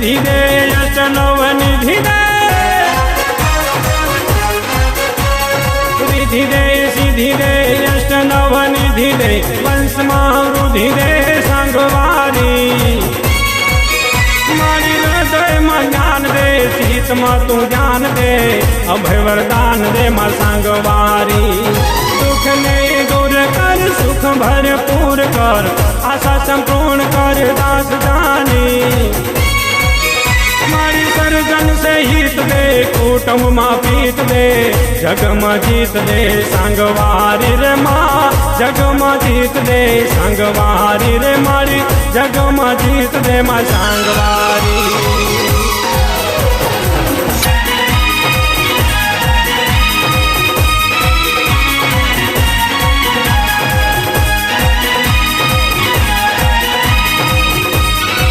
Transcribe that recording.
સિદ્ધિ દે અષ્ટ નવ નિધિ દે रिधि दे सिद्धि दे अष्ट नव निधि दे वंश वृद्धि दे संगवारी मारी हृदय में ज्ञान दे चित में तू ज्ञान दे अभय वरदान दे मां संगवारी दुख ने दूर कर सुख भरपूर कर आशा संपूर्ण कर दास जानी सर्जन से हित दे कुटुंब मां पीत दे जग में जीत दे संगवारी रे मां जग में जीत दे संगवारी रे मारी जग में जीत दे मां संगवारी।